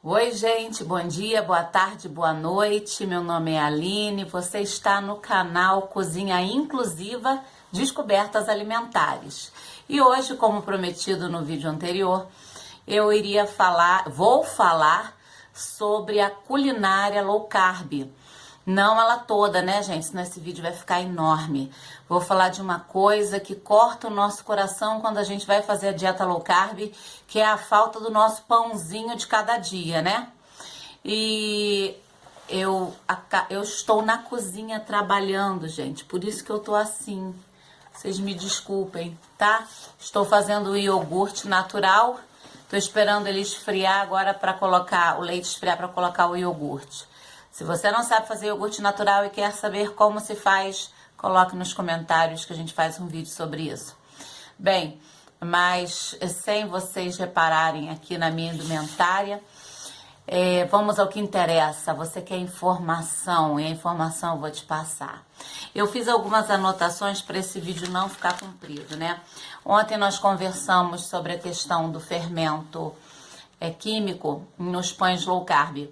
Oi gente, bom dia, boa tarde, boa noite, meu nome é Aline, você está no canal Cozinha Inclusiva Descobertas Alimentares. E hoje, como prometido no vídeo anterior, vou falar sobre a culinária low carb. Não ela toda, né, gente? Senão esse vídeo vai ficar enorme. Vou falar de uma coisa que corta o nosso coração quando a gente vai fazer a dieta low carb, que é a falta do nosso pãozinho de cada dia, né? E eu estou na cozinha trabalhando, gente. Por isso que eu tô assim. Vocês me desculpem, tá? Estou fazendo o iogurte natural. Tô esperando ele esfriar agora para colocar o leite esfriar para colocar o iogurte. Se você não sabe fazer iogurte natural e quer saber como se faz, coloque nos comentários que a gente faz um vídeo sobre isso. Bem, mas sem vocês repararem aqui na minha indumentária, vamos ao que interessa. Você quer informação e a informação eu vou te passar. Eu fiz algumas anotações para esse vídeo não ficar comprido, né? Ontem nós conversamos sobre a questão do fermento químico nos pães low carb.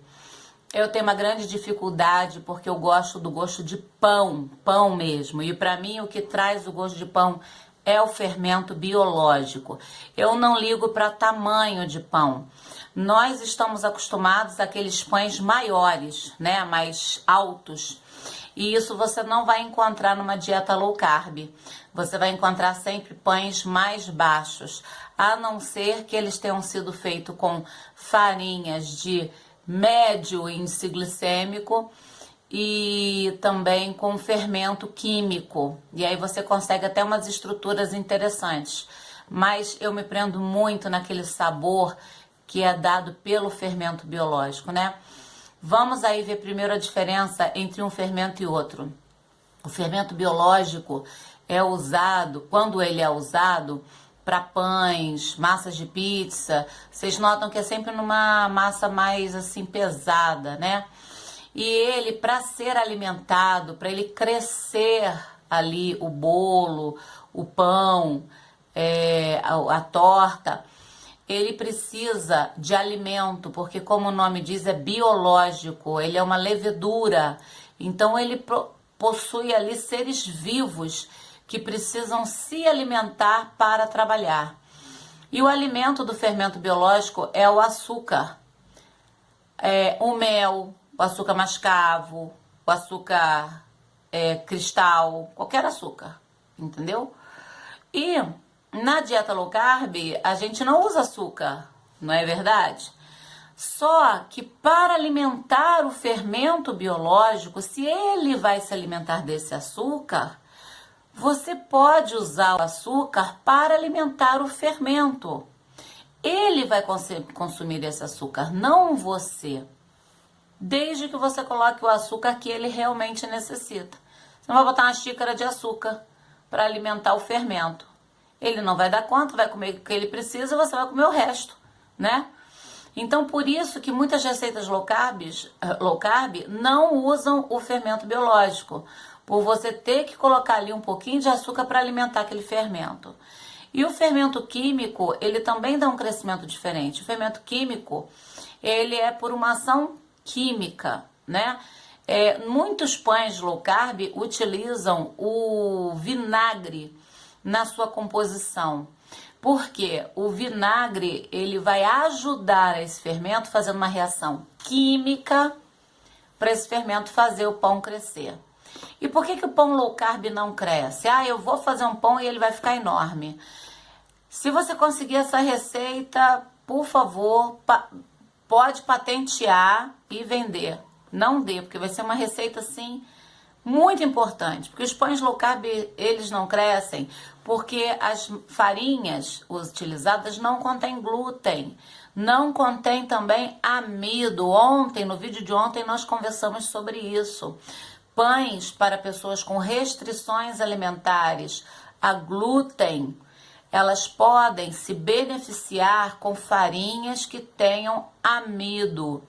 Eu tenho uma grande dificuldade porque eu gosto do gosto de pão mesmo. E para mim o que traz o gosto de pão é o fermento biológico. Eu não ligo para tamanho de pão. Nós estamos acostumados àqueles pães maiores, né, mais altos. E isso você não vai encontrar numa dieta low carb. Você vai encontrar sempre pães mais baixos, a não ser que eles tenham sido feitos com farinhas de médio índice glicêmico e também com fermento químico. E aí você consegue até umas estruturas interessantes. Mas eu me prendo muito naquele sabor que é dado pelo fermento biológico, né? Vamos aí ver primeiro a diferença entre um fermento e outro. O fermento biológico é usado, quando ele é usado para pães, massas de pizza, vocês notam que é sempre numa massa mais assim pesada, né? E ele, para ser alimentado, para ele crescer ali o bolo, o pão, a torta, ele precisa de alimento, porque como o nome diz, é biológico, ele é uma levedura, então ele possui ali seres vivos que precisam se alimentar para trabalhar. E o alimento do fermento biológico é o açúcar, o mel, o açúcar mascavo, o açúcar cristal, qualquer açúcar, entendeu? E na dieta low carb a gente não usa açúcar, não é verdade? Só que para alimentar o fermento biológico, se ele vai se alimentar desse açúcar, você pode usar o açúcar para alimentar o fermento. Ele vai consumir esse açúcar, não você. Desde que você coloque o açúcar que ele realmente necessita. Você não vai botar uma xícara de açúcar para alimentar o fermento. Ele não vai dar conta, vai comer o que ele precisa e você vai comer o resto, né? Então, por isso que muitas receitas low carb não usam o fermento biológico, por você ter que colocar ali um pouquinho de açúcar para alimentar aquele fermento. E o fermento químico, ele também dá um crescimento diferente. O fermento químico, ele é por uma ação química, né? Muitos pães low carb utilizam o vinagre na sua composição. Porque o vinagre, ele vai ajudar esse fermento fazendo uma reação química para esse fermento fazer o pão crescer. E por que o pão low carb não cresce? Eu vou fazer um pão e ele vai ficar enorme. Se você conseguir essa receita, por favor, pode patentear e vender. Não dê, porque vai ser uma receita assim muito importante, porque os pães low carb, eles não crescem porque as farinhas utilizadas não contêm glúten, não contém também amido. No vídeo de ontem, nós conversamos sobre isso. Pães para pessoas com restrições alimentares a glúten, elas podem se beneficiar com farinhas que tenham amido.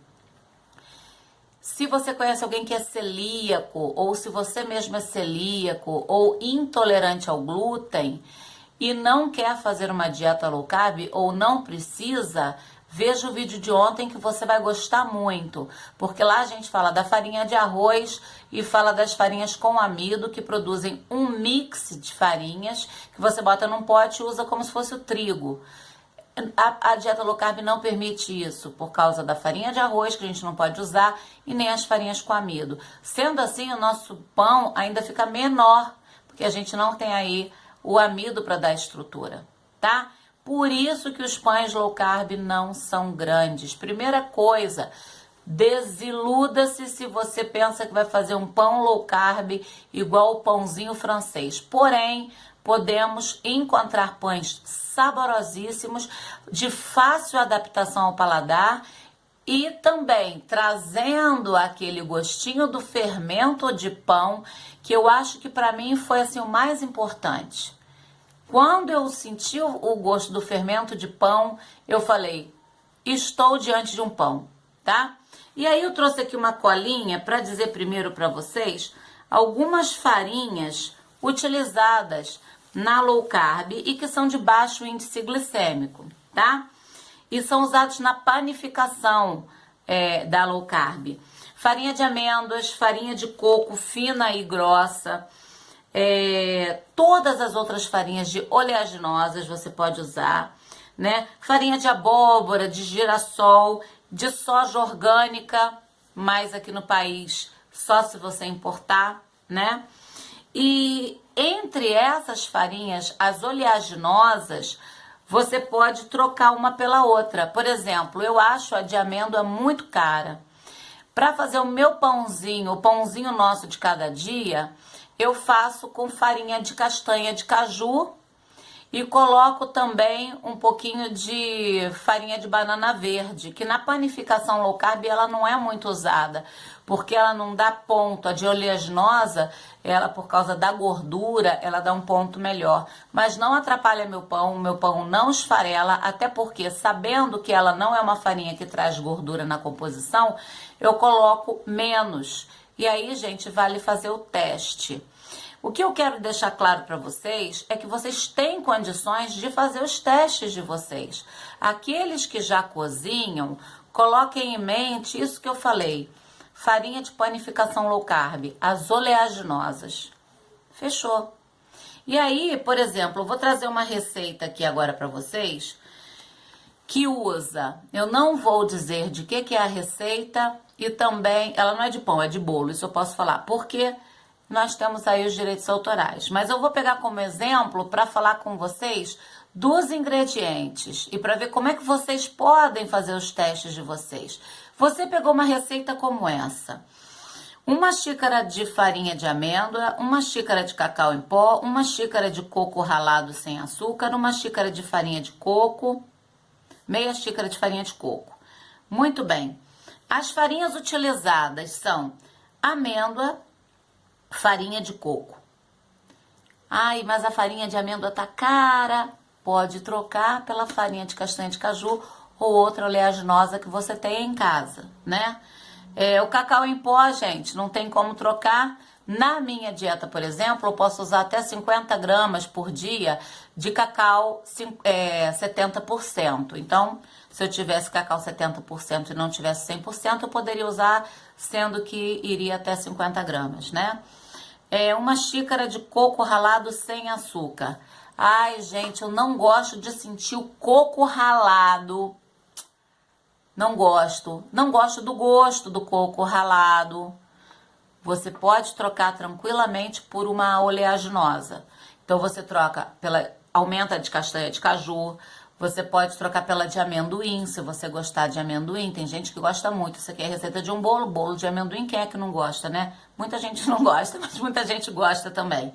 Se você conhece alguém que é celíaco, ou se você mesmo é celíaco ou intolerante ao glúten e não quer fazer uma dieta low carb ou não precisa, veja o vídeo de ontem que você vai gostar muito, porque lá a gente fala da farinha de arroz e fala das farinhas com amido, que produzem um mix de farinhas que você bota num pote e usa como se fosse o trigo. A dieta low carb não permite isso, por causa da farinha de arroz, que a gente não pode usar, e nem as farinhas com amido. Sendo assim, o nosso pão ainda fica menor, porque a gente não tem aí o amido para dar estrutura, tá? Por isso que os pães low carb não são grandes. Primeira coisa, desiluda-se se você pensa que vai fazer um pão low carb igual o pãozinho francês. Porém, podemos encontrar pães saborosíssimos, de fácil adaptação ao paladar e também trazendo aquele gostinho do fermento de pão, que eu acho que para mim foi assim o mais importante. Quando eu senti o gosto do fermento de pão, eu falei, estou diante de um pão, tá? E aí eu trouxe aqui uma colinha para dizer primeiro para vocês algumas farinhas utilizadas na low carb e que são de baixo índice glicêmico, tá? E são usados na panificação da low carb. Farinha de amêndoas, farinha de coco fina e grossa, todas as outras farinhas de oleaginosas você pode usar, né? Farinha de abóbora, de girassol, de soja orgânica, mas aqui no país só se você importar, né? E entre essas farinhas, as oleaginosas, você pode trocar uma pela outra. Por exemplo, eu acho a de amêndoa muito cara. Para fazer o meu pãozinho, o pãozinho nosso de cada dia, eu faço com farinha de castanha de caju e coloco também um pouquinho de farinha de banana verde, que na panificação low carb ela não é muito usada, porque ela não dá ponto. A de oleaginosa, ela por causa da gordura, ela dá um ponto melhor. Mas não atrapalha meu pão não esfarela, até porque sabendo que ela não é uma farinha que traz gordura na composição, eu coloco menos. E aí, gente, vale fazer o teste. O que eu quero deixar claro para vocês é que vocês têm condições de fazer os testes de vocês. Aqueles que já cozinham, coloquem em mente isso que eu falei. Farinha de panificação low carb, as oleaginosas. Fechou. E aí, por exemplo, eu vou trazer uma receita aqui agora para vocês que usa, eu não vou dizer de que é a receita e também, ela não é de pão, é de bolo, isso eu posso falar, porque nós temos aí os direitos autorais. Mas eu vou pegar como exemplo para falar com vocês dos ingredientes e para ver como é que vocês podem fazer os testes de vocês. Você pegou uma receita como essa: uma xícara de farinha de amêndoa, uma xícara de cacau em pó, uma xícara de coco ralado sem açúcar, uma xícara de farinha de coco, meia xícara de farinha de coco. Muito bem. As farinhas utilizadas são amêndoa, farinha de coco. Ai, mas a farinha de amêndoa tá cara. Pode trocar pela farinha de castanha de caju ou outra oleaginosa que você tem em casa, né? O cacau em pó, gente, não tem como trocar. Na minha dieta, por exemplo, eu posso usar até 50 gramas por dia de cacau 70%. Então, se eu tivesse cacau 70% e não tivesse 100%, eu poderia usar, sendo que iria até 50 gramas, né? Uma xícara de coco ralado sem açúcar. Ai, gente, eu não gosto de sentir o coco ralado. Não gosto. Não gosto do gosto do coco ralado. Você pode trocar tranquilamente por uma oleaginosa. Então, você troca aumenta de castanha de caju. Você pode trocar pela de amendoim, se você gostar de amendoim. Tem gente que gosta muito. Isso aqui é receita de um bolo de amendoim. Quem é que não gosta, né? Muita gente não gosta, mas muita gente gosta também.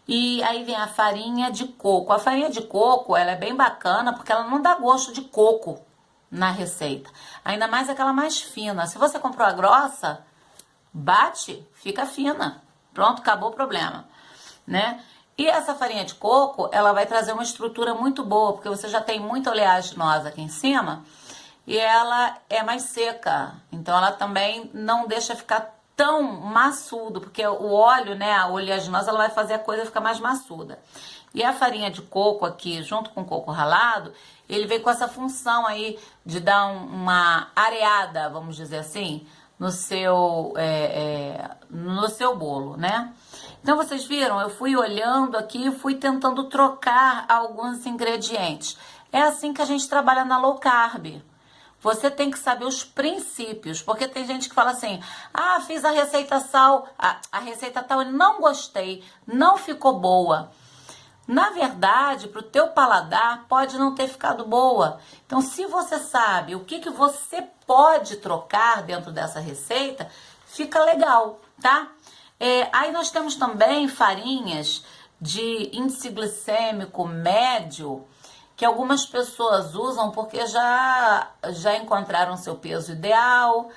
E aí vem a farinha de coco. A farinha de coco, ela é bem bacana porque ela não dá gosto de coco na receita. Ainda mais aquela mais fina. Se você comprou a grossa, bate, fica fina. Pronto, acabou o problema, né? E essa farinha de coco, ela vai trazer uma estrutura muito boa, porque você já tem muita oleaginosa aqui em cima, e ela é mais seca, então ela também não deixa ficar tão maçudo, porque o óleo, né, a oleaginosa, ela vai fazer a coisa ficar mais maçuda. E a farinha de coco aqui, junto com o coco ralado, ele vem com essa função aí de dar uma areada, vamos dizer assim, no seu bolo, né? Então vocês viram, eu fui olhando aqui e fui tentando trocar alguns ingredientes. É assim que a gente trabalha na low carb. Você tem que saber os princípios, porque tem gente que fala assim, ah, fiz a receita a receita tal, e não gostei, não ficou boa. Na verdade, para o teu paladar, pode não ter ficado boa. Então, se você sabe o que você pode trocar dentro dessa receita, fica legal, tá? Aí nós temos também farinhas de índice glicêmico médio, que algumas pessoas usam porque já encontraram seu peso ideal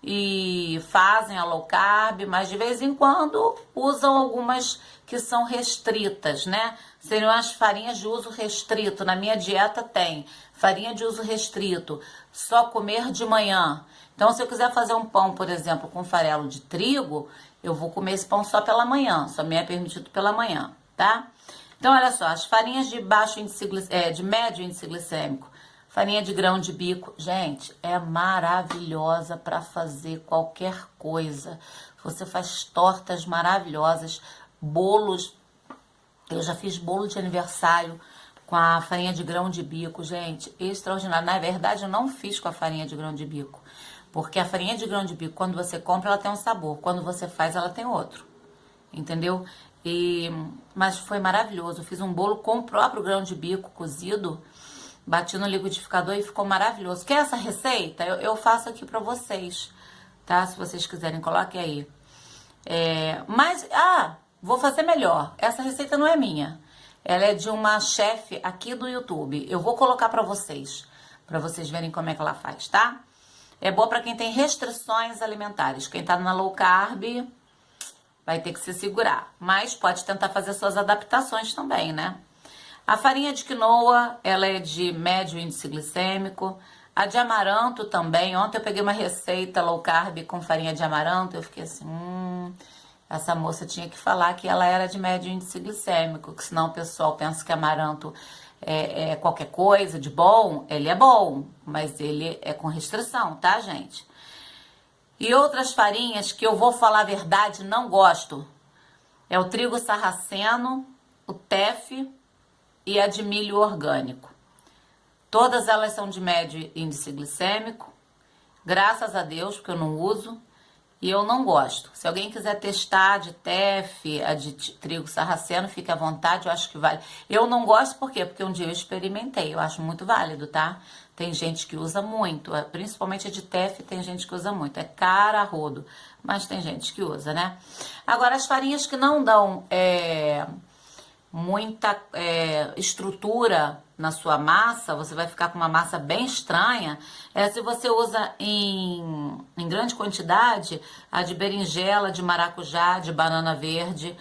e fazem a low carb, mas de vez em quando usam algumas que são restritas, né? Seriam as farinhas de uso restrito. Na minha dieta tem farinha de uso restrito, só comer de manhã. Então, se eu quiser fazer um pão, por exemplo, com farelo de trigo, eu vou comer esse pão só pela manhã, só me é permitido pela manhã, tá? Então, olha só, as farinhas de baixo índice de médio índice glicêmico, farinha de grão de bico, gente, é maravilhosa para fazer qualquer coisa. Você faz tortas maravilhosas, bolos. Eu já fiz bolo de aniversário com a farinha de grão de bico, gente, extraordinário. Na verdade, eu não fiz com a farinha de grão de bico, porque a farinha de grão de bico, quando você compra, ela tem um sabor. Quando você faz, ela tem outro, entendeu? Mas foi maravilhoso. Eu fiz um bolo com o próprio grão de bico cozido, bati no liquidificador e ficou maravilhoso. Quer essa receita? Eu faço aqui pra vocês, tá? Se vocês quiserem, coloquem aí. Vou fazer melhor. Essa receita não é minha. Ela é de uma chefe aqui do YouTube. Eu vou colocar pra vocês verem como é que ela faz, tá? É boa pra quem tem restrições alimentares. Quem tá na low carb vai ter que se segurar. Mas pode tentar fazer suas adaptações também, né? A farinha de quinoa, ela é de médio índice glicêmico. A de amaranto também. Ontem eu peguei uma receita low carb com farinha de amaranto. Eu fiquei assim, essa moça tinha que falar que ela era de médio índice glicêmico, que senão o pessoal pensa que amaranto é qualquer coisa de bom. Ele é bom, mas ele é com restrição, tá, gente? E outras farinhas que eu vou falar a verdade, não gosto. É o trigo sarraceno, o teff e a de milho orgânico. Todas elas são de médio índice glicêmico. Graças a Deus, porque eu não uso. E eu não gosto. Se alguém quiser testar a de teff, a de trigo sarraceno, fique à vontade, eu acho que vale. Eu não gosto por quê? Porque um dia eu experimentei, eu acho muito válido, tá? Tem gente que usa muito, principalmente a de teff tem gente que usa muito. É cara a rodo, mas tem gente que usa, né? Agora, as farinhas que não dão muita estrutura na sua massa, você vai ficar com uma massa bem estranha, se você usa em grande quantidade a de berinjela, de maracujá, de banana verde.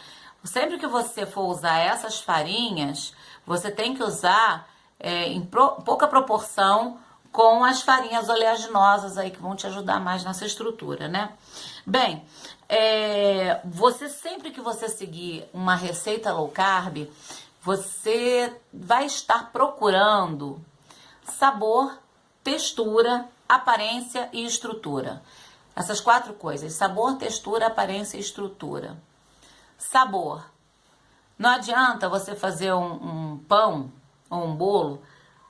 Sempre que você for usar essas farinhas, você tem que usar em pouca proporção com as farinhas oleaginosas aí que vão te ajudar mais nessa estrutura, né? Bem, sempre que você seguir uma receita low carb, você vai estar procurando sabor, textura, aparência e estrutura. Essas 4 coisas: sabor, textura, aparência e estrutura. Sabor. Não adianta você fazer um pão ou um bolo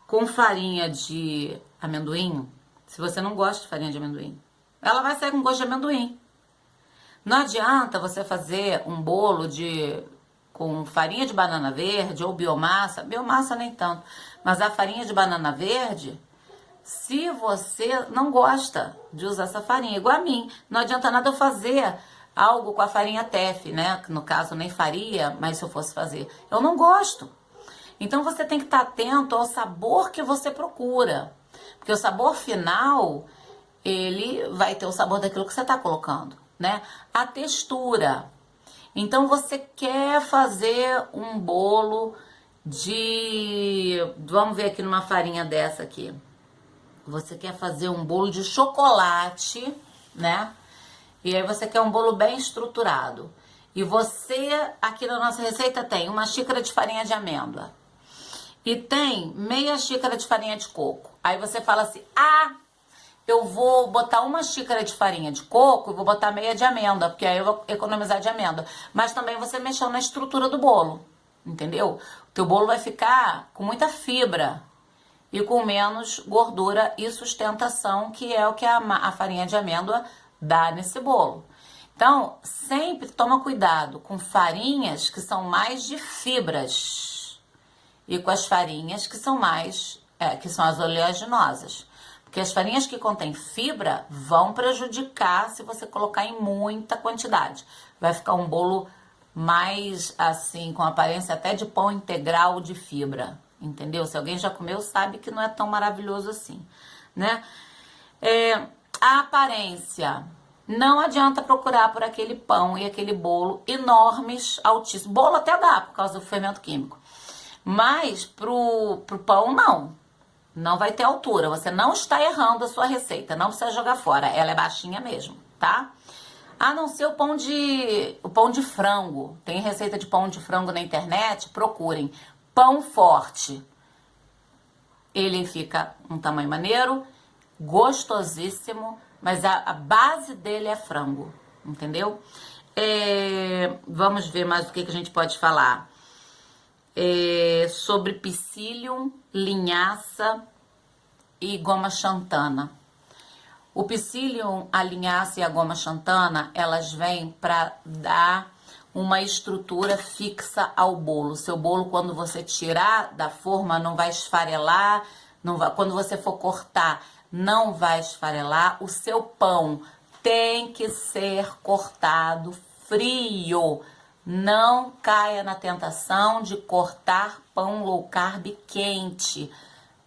com farinha de amendoim, se você não gosta de farinha de amendoim. Ela vai sair com gosto de amendoim. Não adianta você fazer um bolo com farinha de banana verde ou biomassa nem tanto, mas a farinha de banana verde, se você não gosta de usar essa farinha, igual a mim, não adianta nada eu fazer algo com a farinha teff, né? Que no caso nem faria, mas se eu fosse fazer, eu não gosto. Então você tem que estar atento ao sabor que você procura, porque o sabor final, ele vai ter o sabor daquilo que você está colocando, né? A textura. Então você quer fazer um bolo vamos ver aqui numa farinha dessa aqui. você quer fazer um bolo de chocolate, né? E aí você quer um bolo bem estruturado. E você, aqui na nossa receita, tem uma xícara de farinha de amêndoa. E tem meia xícara de farinha de coco. Aí você fala assim, eu vou botar uma xícara de farinha de coco e vou botar meia de amêndoa, porque aí eu vou economizar de amêndoa. Mas também você mexeu na estrutura do bolo, entendeu? O teu bolo vai ficar com muita fibra e com menos gordura e sustentação, que é o que a farinha de amêndoa dá nesse bolo. Então, sempre toma cuidado com farinhas que são mais de fibras e com as farinhas que são que são as oleaginosas. Porque as farinhas que contêm fibra vão prejudicar se você colocar em muita quantidade. Vai ficar um bolo mais assim, com aparência até de pão integral de fibra, entendeu? Se alguém já comeu, sabe que não é tão maravilhoso assim, né? A aparência, não adianta procurar por aquele pão e aquele bolo enormes, altíssimos. Bolo até dá, por causa do fermento químico. Mas pro pão, não vai ter altura. Você não está errando a sua receita, não precisa jogar fora. Ela é baixinha mesmo, tá? A não ser o pão de frango. Tem receita de pão de frango na internet, procurem. Pão forte. Ele fica um tamanho maneiro, gostosíssimo, mas a base dele é frango, entendeu? Vamos ver mais o que a gente pode falar. Sobre psyllium, linhaça e goma xantana. O psyllium, a linhaça e a goma xantana, elas vêm para dar uma estrutura fixa ao bolo. Seu bolo, quando você tirar da forma, não vai esfarelar, quando você for cortar, não vai esfarelar. O seu pão tem que ser cortado frio. Não caia na tentação de cortar pão low carb quente.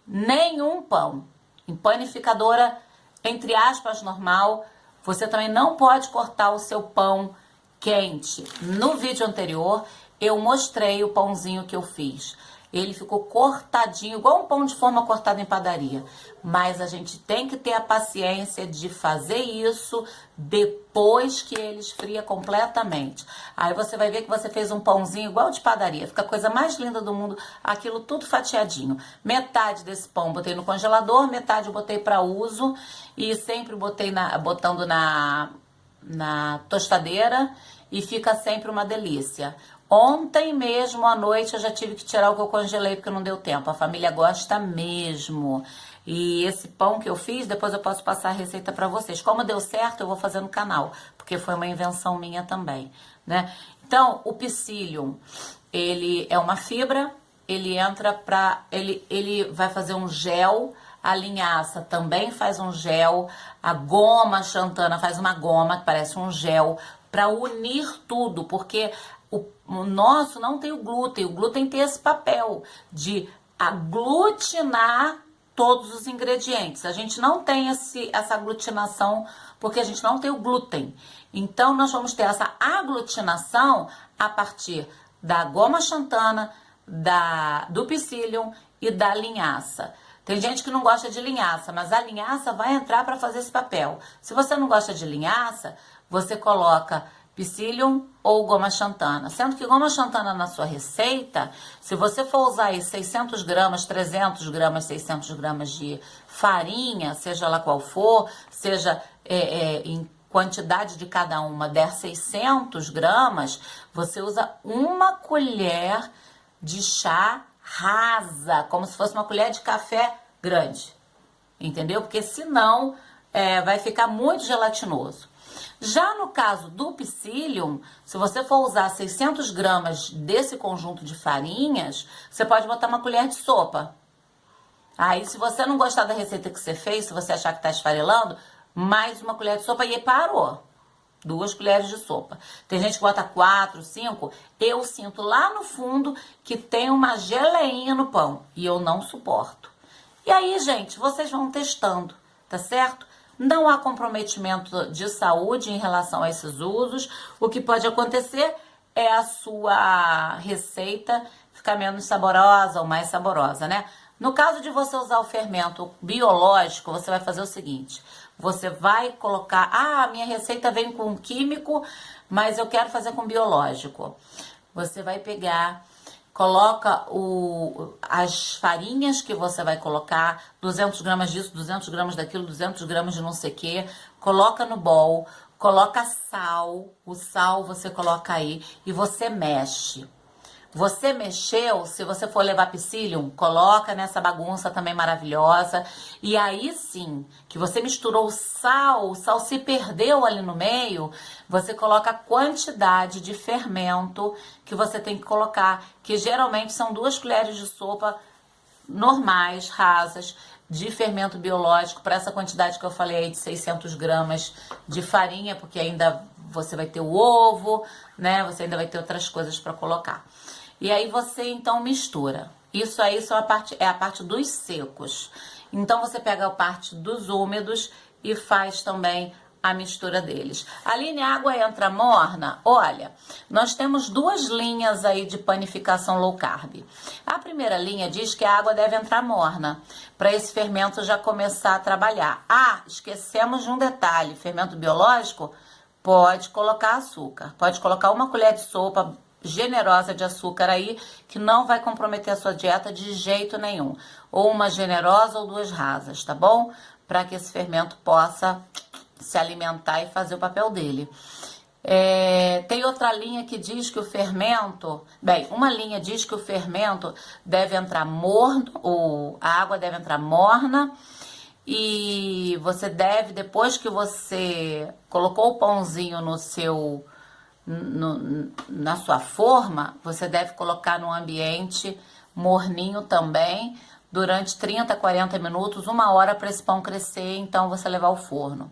Nenhum pão. Em panificadora, entre aspas, normal, você também não pode cortar o seu pão quente. No vídeo anterior, eu mostrei o pãozinho que eu fiz. Ele ficou cortadinho, igual um pão de forma cortado em padaria. Mas a gente tem que ter a paciência de fazer isso depois que ele esfria completamente. Aí você vai ver que você fez um pãozinho igual de padaria. Fica a coisa mais linda do mundo, aquilo tudo fatiadinho. Metade desse pão botei no congelador, metade eu botei para uso. E sempre botando na tostadeira e fica sempre uma delícia. Ontem mesmo à noite eu já tive que tirar o que eu congelei porque não deu tempo. A família gosta mesmo. E esse pão que eu fiz, depois eu posso passar a receita para vocês. Como deu certo, eu vou fazer no canal, porque foi uma invenção minha também, né? Então, o psyllium, ele é uma fibra, ele vai fazer um gel. A linhaça também faz um gel. A goma xantana faz uma goma que parece um gel para unir tudo, porque o nosso não tem o glúten tem esse papel de aglutinar todos os ingredientes. A gente não tem essa aglutinação porque a gente não tem o glúten. Então, nós vamos ter essa aglutinação a partir da goma xantana, do psyllium e da linhaça. Tem gente que não gosta de linhaça, mas a linhaça vai entrar para fazer esse papel. Se você não gosta de linhaça, você coloca psyllium ou goma xantana. Sendo que goma xantana na sua receita, se você for usar aí 600 gramas, 300 gramas, 600 gramas de farinha, seja lá qual for, seja em quantidade de cada uma, der 600 gramas, você usa uma colher de chá rasa, como se fosse uma colher de café grande, entendeu? Porque senão vai ficar muito gelatinoso. Já no caso do psyllium, se você for usar 600 gramas desse conjunto de farinhas, você pode botar uma colher de sopa. Aí, se você não gostar da receita que você fez, se você achar que está esfarelando, mais uma colher de sopa e aí parou. 2 colheres de sopa. Tem gente que bota 4, 5. Eu sinto lá no fundo que tem uma geleinha no pão e eu não suporto. E aí, gente, vocês vão testando, tá certo? Não há comprometimento de saúde em relação a esses usos. O que pode acontecer é a sua receita ficar menos saborosa ou mais saborosa, né? No caso de você usar o fermento biológico, você vai fazer o seguinte: você vai colocar, a minha receita vem com químico, mas eu quero fazer com biológico. Você vai pegar, coloca as farinhas que você vai colocar, 200 gramas disso, 200 gramas daquilo, 200 gramas de não sei o que, coloca no bowl, coloca sal, o sal você coloca aí e você mexe. Você mexeu, se você for levar psyllium, coloca nessa bagunça também maravilhosa. E aí sim, que você misturou o sal se perdeu ali no meio, você coloca a quantidade de fermento que você tem que colocar, que geralmente são 2 colheres de sopa normais, rasas, de fermento biológico, para essa quantidade que eu falei aí de 600 gramas de farinha, porque ainda você vai ter o ovo, né? Você ainda vai ter outras coisas para colocar. E aí você então mistura. Isso aí é a parte dos secos. Então você pega a parte dos úmidos e faz também a mistura deles. Aline, a água entra morna? Olha, nós temos 2 linhas aí de panificação low carb. A primeira linha diz que a água deve entrar morna, para esse fermento já começar a trabalhar. Ah, esquecemos de um detalhe: fermento biológico pode colocar açúcar. Pode colocar 1 colher de sopa generosa de açúcar aí, que não vai comprometer a sua dieta de jeito nenhum. Ou uma generosa ou 2 rasas, tá bom? Para que esse fermento possa se alimentar e fazer o papel dele. Tem outra linha que diz que o fermento... Bem, uma linha diz que o fermento deve entrar morno, a água deve entrar morna, e você deve, depois que você colocou o pãozinho na sua forma, você deve colocar no ambiente morninho também, durante 30, 40 minutos, 1 hora para esse pão crescer, então você levar ao forno.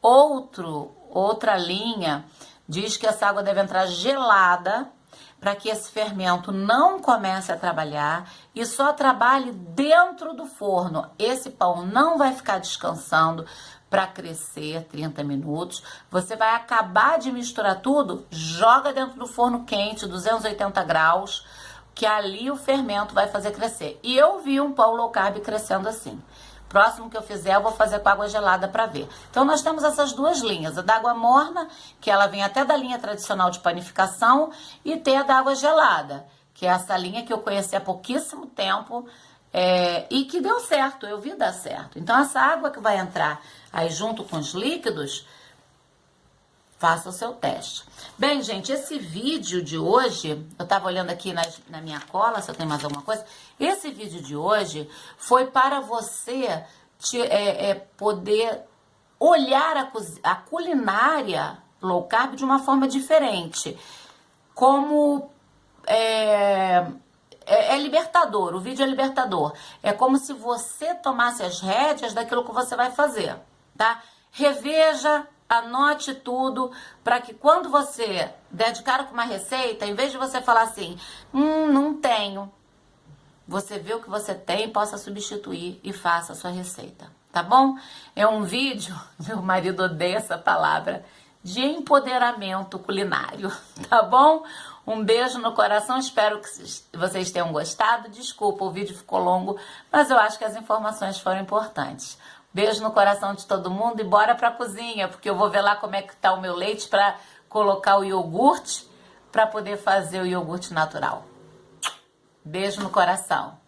Outra linha diz que essa água deve entrar gelada, para que esse fermento não comece a trabalhar e só trabalhe dentro do forno. Esse pão não vai ficar descansando para crescer 30 minutos. Você vai acabar de misturar tudo, joga dentro do forno quente, 280 graus, que ali o fermento vai fazer crescer. E eu vi um pão low carb crescendo assim. Próximo que eu fizer, eu vou fazer com água gelada para ver. Então, nós temos essas 2 linhas. A da água morna, que ela vem até da linha tradicional de panificação, e tem a da água gelada, que é essa linha que eu conheci há pouquíssimo tempo, e que deu certo, eu vi dar certo. Então, essa água que vai entrar aí junto com os líquidos, faça o seu teste. Bem, gente, esse vídeo de hoje, eu tava olhando aqui na minha cola, se eu tenho mais alguma coisa. Esse vídeo de hoje foi para você poder olhar a culinária low carb de uma forma diferente. Como é libertador, o vídeo é libertador. É como se você tomasse as rédeas daquilo que você vai fazer, tá? Reveja, anote tudo, para que quando você der de cara com uma receita, em vez de você falar assim, não tenho, você vê o que você tem e possa substituir e faça a sua receita, tá bom? É um vídeo, meu marido odeia essa palavra, de empoderamento culinário, tá bom? Um beijo no coração, espero que vocês tenham gostado. Desculpa, o vídeo ficou longo, mas eu acho que as informações foram importantes. Beijo no coração de todo mundo e bora pra cozinha, porque eu vou ver lá como é que tá o meu leite para colocar o iogurte, para poder fazer o iogurte natural. Beijo no coração.